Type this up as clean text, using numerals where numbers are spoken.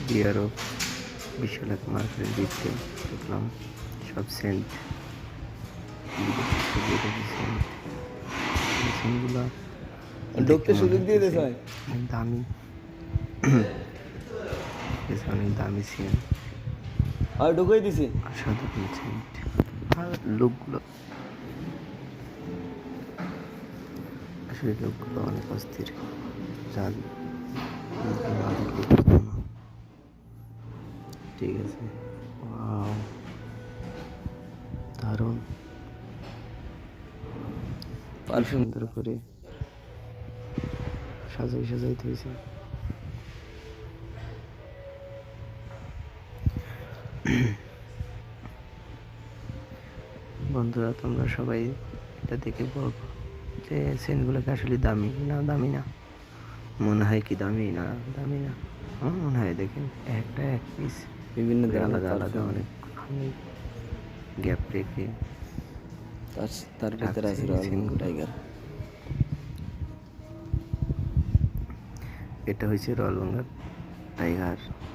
বিয়ারও বিশাল এক মার্কেটের দিচ্ছে দেখলাম সব সেন্ট সেন্টগুলো ঢুকতে সুযোগ দিয়ে দিয়েছে ভাই। অনেক দামি অনেক দামি সেন্ট আর ঢুকেই দিছি। সাধারণ সেন্ট আর লোকগুলো আসলে লোকগুলো অনেক অস্থির জাল ঠিক আছে ওয়াও দারুণ কি সুন্দর করে সাজাই হয়েছে বন্ধুরা তোমরা সবাই এটা দেখে বলবো যে সেন্টগুলোকে আসলে দামি না মনে হয় কি দামি না আমার মনে হয় দেখেন একটা এক পিস বিভিন্ন আলাদা আলাদা অনেক গ্যাপ রেখে তার ভিতরে আছে রয়্যাল টাইগার। এটা হচ্ছে রয়্যাল বেঙ্গল টাইগার।